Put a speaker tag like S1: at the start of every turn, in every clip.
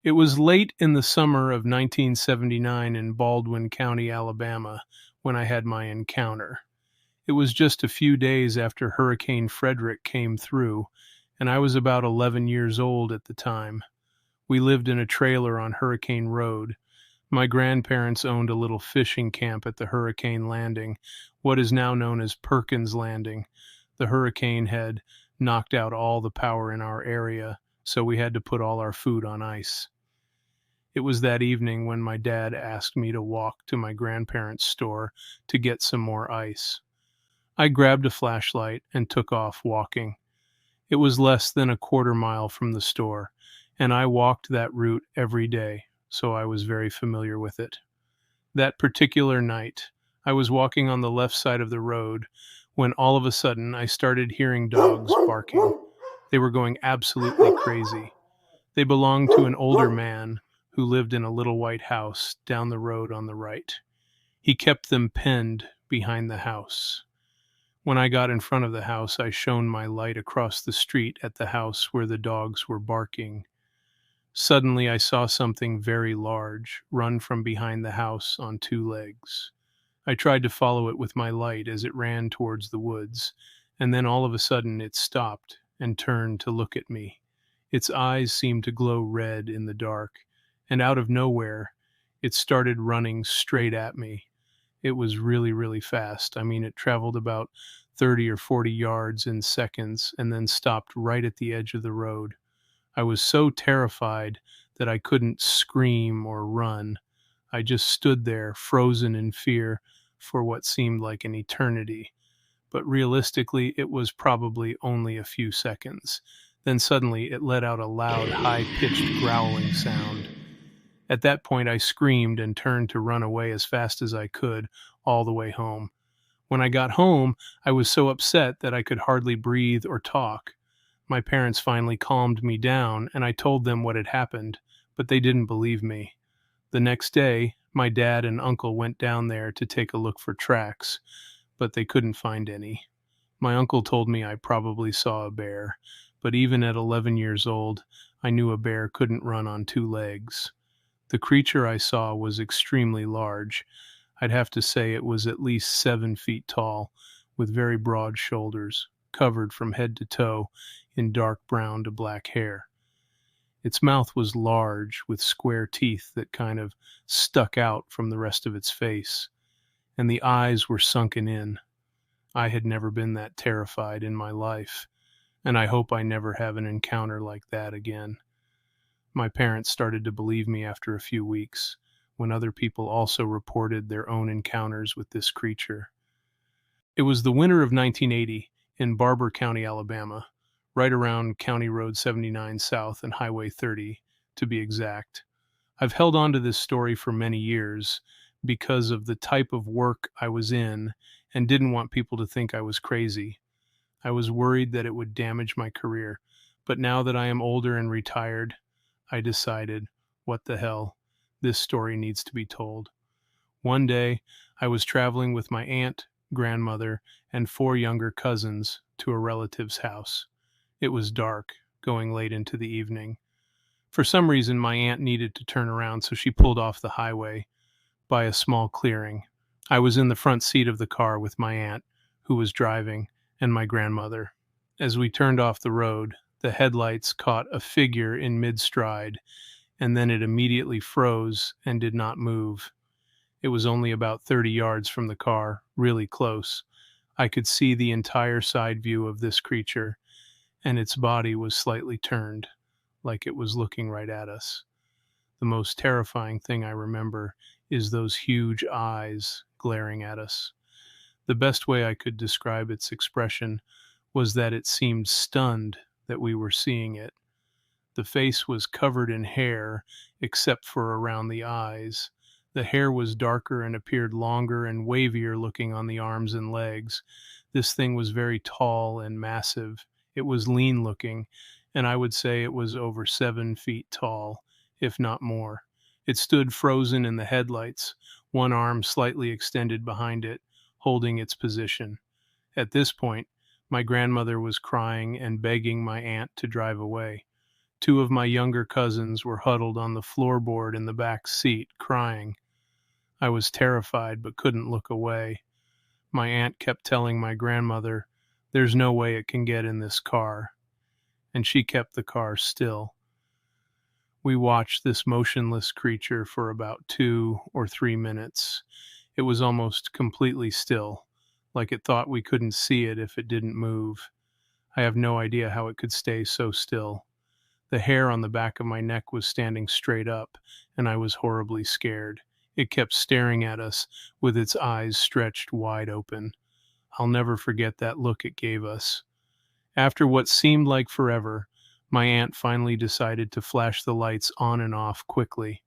S1: It was late in the summer of 1979 in Baldwin County, Alabama, when I had my encounter. It was just a few days after Hurricane Frederick came through, and I was about 11 years old at the time. We lived in a trailer on Hurricane Road. My grandparents owned a little fishing camp at the Hurricane Landing, what is now known as Perkins Landing. The hurricane had knocked out all the power in our area, so we had to put all our food on ice. It was that evening when my dad asked me to walk to my grandparents' store to get some more ice. I grabbed a flashlight and took off walking. It was less than a quarter mile from the store, and I walked that route every day, so I was very familiar with it. That particular night, I was walking on the left side of the road when all of a sudden I started hearing dogs barking. They were going absolutely crazy. They belonged to an older man who lived in a little white house down the road on the right. He kept them penned behind the house. When I got in front of the house, I shone my light across the street at the house where the dogs were barking. Suddenly, I saw something very large run from behind the house on two legs. I tried to follow it with my light as it ran towards the woods, and then all of a sudden it stopped and turned to look at me. Its eyes seemed to glow red in the dark, and out of nowhere, it started running straight at me. It was really, really fast. I mean, it traveled about 30 or 40 yards in seconds and then stopped right at the edge of the road. I was so terrified that I couldn't scream or run. I just stood there, frozen in fear, for what seemed like an eternity. But realistically, it was probably only a few seconds. Then suddenly it let out a loud, high-pitched growling sound. At that point, I screamed and turned to run away as fast as I could, all the way home. When I got home, I was so upset that I could hardly breathe or talk. My parents finally calmed me down, and I told them what had happened, but they didn't believe me. The next day, my dad and uncle went down there to take a look for tracks, but they couldn't find any. My uncle told me I probably saw a bear, but even at 11 years old, I knew a bear couldn't run on two legs. The creature I saw was extremely large. I'd have to say it was at least 7 feet tall, with very broad shoulders, covered from head to toe in dark brown to black hair. Its mouth was large, with square teeth that kind of stuck out from the rest of its face, and the eyes were sunken in. I had never been that terrified in my life, and I hope I never have an encounter like that again. My parents started to believe me after a few weeks, when other people also reported their own encounters with this creature. It was the winter of 1980 in Barber County, Alabama, right around County Road 79 South and Highway 30, to be exact. I've held on to this story for many years because of the type of work I was in and didn't want people to think I was crazy. I was worried that it would damage my career, but now that I am older and retired, I decided, what the hell, this story needs to be told. One day, I was traveling with my aunt, grandmother, and 4 younger cousins to a relative's house. It was dark, going late into the evening. For some reason, my aunt needed to turn around, so she pulled off the highway by a small clearing. I was in the front seat of the car with my aunt, who was driving, and my grandmother. As we turned off the road, the headlights caught a figure in mid-stride, and then it immediately froze and did not move. It was only about 30 yards from the car, really close. I could see the entire side view of this creature, and its body was slightly turned, like it was looking right at us. The most terrifying thing I remember is those huge eyes glaring at us. The best way I could describe its expression was that it seemed stunned that we were seeing it. The face was covered in hair, except for around the eyes. The hair was darker and appeared longer and wavier looking on the arms and legs. This thing was very tall and massive. It was lean looking, and I would say it was over 7 feet tall, if not more. It stood frozen in the headlights, one arm slightly extended behind it, holding its position. At this point, my grandmother was crying and begging my aunt to drive away. Two of my younger cousins were huddled on the floorboard in the back seat, crying. I was terrified but couldn't look away. My aunt kept telling my grandmother, "There's no way it can get in this car," and she kept the car still. We watched this motionless creature for about 2 or 3 minutes. It was almost completely still, like it thought we couldn't see it if it didn't move. I have no idea how it could stay so still. The hair on the back of my neck was standing straight up, and I was horribly scared. It kept staring at us with its eyes stretched wide open. I'll never forget that look it gave us. After what seemed like forever, my aunt finally decided to flash the lights on and off quickly.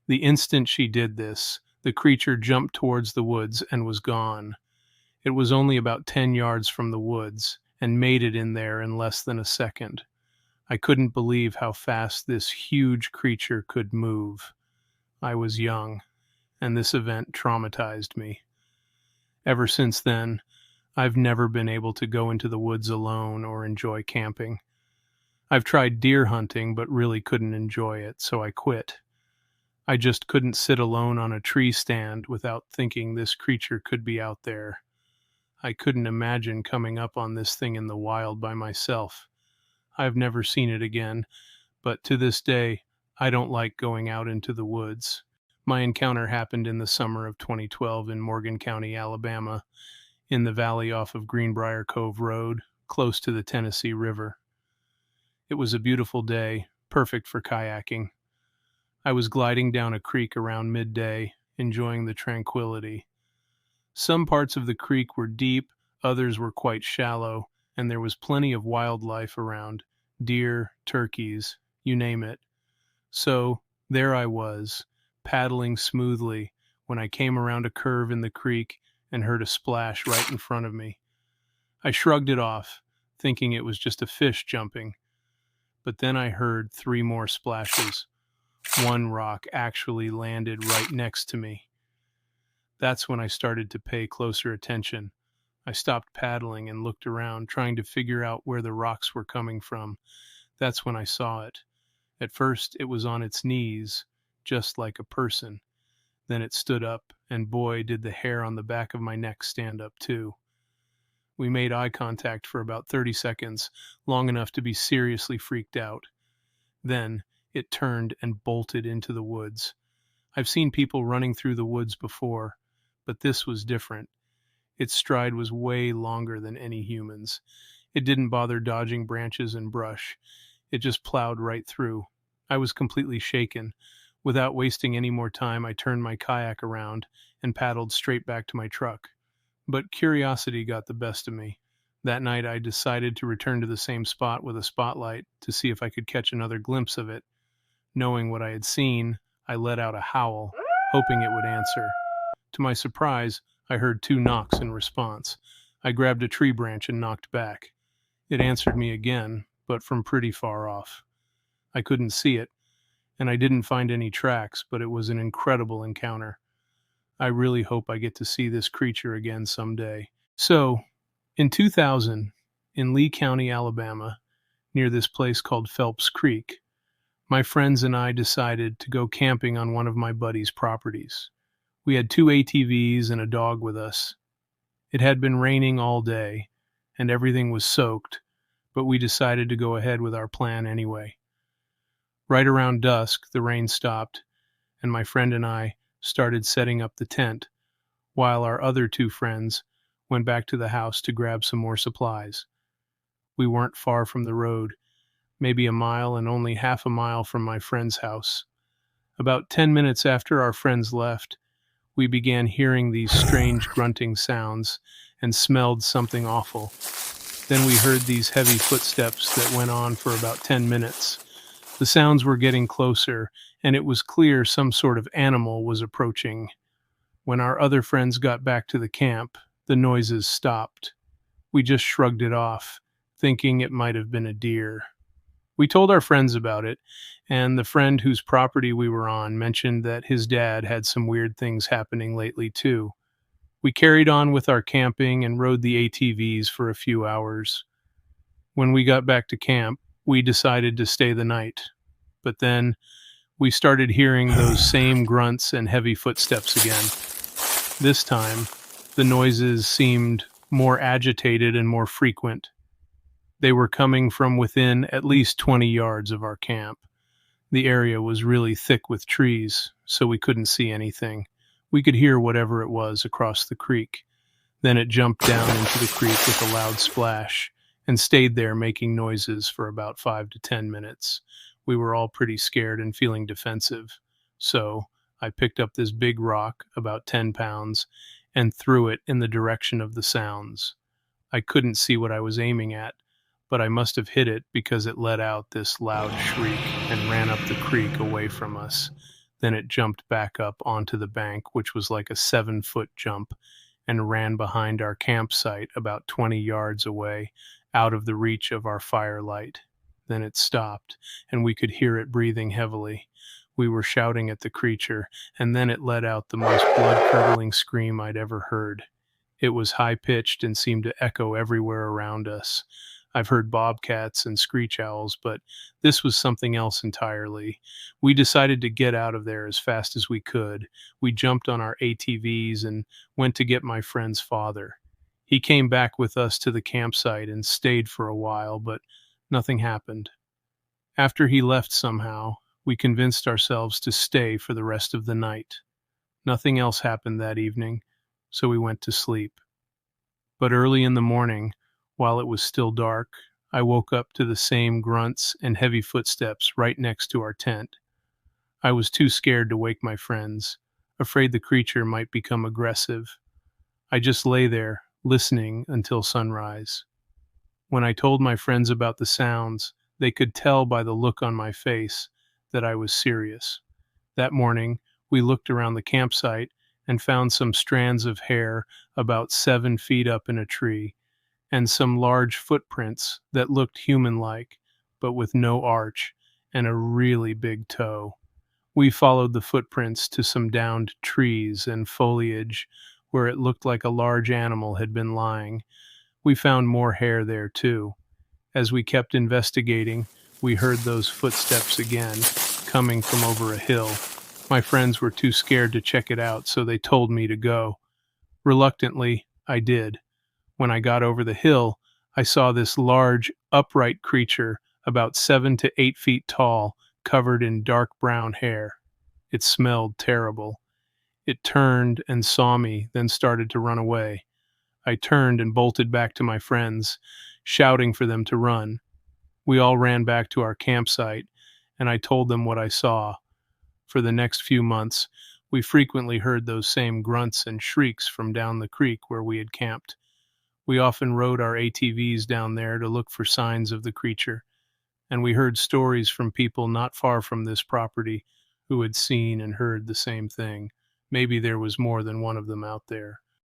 S1: The instant she did this, the creature jumped towards the woods and was gone. It was only about 10 yards from the woods and made it in there in less than a second. I couldn't believe how fast this huge creature could move. I was young, and this event traumatized me. Ever since then, I've never been able to go into the woods alone or enjoy camping. I've tried deer hunting but really couldn't enjoy it, so I quit. I just couldn't sit alone on a tree stand without thinking this creature could be out there. I couldn't imagine coming up on this thing in the wild by myself. I've never seen it again, but to this day, I don't like going out into the woods. My encounter happened in the summer of 2012 in Morgan County, Alabama, in the valley off of Greenbrier Cove Road, close to the Tennessee River. It was a beautiful day, perfect for kayaking. I was gliding down a creek around midday, enjoying the tranquility. Some parts of the creek were deep, others were quite shallow, and there was plenty of wildlife around, deer, turkeys, you name it. So, there I was, paddling smoothly, when I came around a curve in the creek and heard a splash right in front of me. I shrugged it off, thinking it was just a fish jumping. But then I heard 3 more splashes. One rock actually landed right next to me. That's when I started to pay closer attention. I stopped paddling and looked around, trying to figure out where the rocks were coming from. That's when I saw it. At first, it was on its knees, just like a person. Then it stood up, and boy, did the hair on the back of my neck stand up too. We made eye contact for about 30 seconds, long enough to be seriously freaked out. Then, it turned and bolted into the woods. I've seen people running through the woods before, but this was different. Its stride was way longer than any human's. It didn't bother dodging branches and brush. It just plowed right through. I was completely shaken. Without wasting any more time, I turned my kayak around and paddled straight back to my truck. But curiosity got the best of me. That night I decided to return to the same spot with a spotlight to see if I could catch another glimpse of it. Knowing what I had seen, I let out a howl, hoping it would answer. To my surprise, I heard 2 knocks in response. I grabbed a tree branch and knocked back. It answered me again, but from pretty far off. I couldn't see it, and I didn't find any tracks, but it was an incredible encounter. I really hope I get to see this creature again someday. So, in 2000, in Lee County, Alabama, near this place called Phelps Creek, my friends and I decided to go camping on one of my buddy's properties. We had 2 ATVs and a dog with us. It had been raining all day, and everything was soaked, but we decided to go ahead with our plan anyway. Right around dusk, the rain stopped, and my friend and I started setting up the tent, while our other 2 friends went back to the house to grab some more supplies. We weren't far from the road, maybe a mile and only half a mile from my friend's house. About 10 minutes after our friends left, we began hearing these strange grunting sounds and smelled something awful. Then we heard these heavy footsteps that went on for about 10 minutes. The sounds were getting closer, and it was clear some sort of animal was approaching. When our other friends got back to the camp, the noises stopped. We just shrugged it off, thinking it might have been a deer. We told our friends about it, and the friend whose property we were on mentioned that his dad had some weird things happening lately too. We carried on with our camping and rode the ATVs for a few hours. When we got back to camp, We decided to stay the night, but then we started hearing those same grunts and heavy footsteps again. This time, the noises seemed more agitated and more frequent. They were coming from within at least 20 yards of our camp. The area was really thick with trees, so we couldn't see anything. We could hear whatever it was across the creek. Then it jumped down into the creek with a loud splash and stayed there making noises for about 5 to 10 minutes. We were all pretty scared and feeling defensive. So I picked up this big rock, about 10 pounds, and threw it in the direction of the sounds. I couldn't see what I was aiming at, but I must have hit it because it let out this loud shriek and ran up the creek away from us. Then it jumped back up onto the bank, which was like a 7-foot jump, and ran behind our campsite about 20 yards away, out of the reach of our firelight. Then it stopped, and we could hear it breathing heavily. We were shouting at the creature, and then it let out the most blood-curdling scream I'd ever heard. It was high-pitched and seemed to echo everywhere around us. I've heard bobcats and screech owls, but this was something else entirely. We decided to get out of there as fast as we could. We jumped on our ATVs and went to get my friend's father. He came back with us to the campsite and stayed for a while, but nothing happened. After he left somehow, we convinced ourselves to stay for the rest of the night. Nothing else happened that evening, so we went to sleep. But early in the morning, while it was still dark, I woke up to the same grunts and heavy footsteps right next to our tent. I was too scared to wake my friends, afraid the creature might become aggressive. I just lay there, listening until sunrise. When I told my friends about the sounds, they could tell by the look on my face that I was serious. That morning, we looked around the campsite and found some strands of hair about 7 feet up in a tree, and some large footprints that looked human-like, but with no arch and a really big toe. We followed the footprints to some downed trees and foliage where it looked like a large animal had been lying. We found more hair there, too. As we kept investigating, we heard those footsteps again, coming from over a hill. My friends were too scared to check it out, so they told me to go. Reluctantly, I did. When I got over the hill, I saw this large, upright creature about 7 to 8 feet tall, covered in dark brown hair. It smelled terrible. It turned and saw me, then started to run away. I turned and bolted back to my friends, shouting for them to run. We all ran back to our campsite, and I told them what I saw. For the next few months, we frequently heard those same grunts and shrieks from down the creek where we had camped. We often rode our ATVs down there to look for signs of the creature, and we heard stories from people not far from this property who had seen and heard the same thing. Maybe there was more than one of them out there.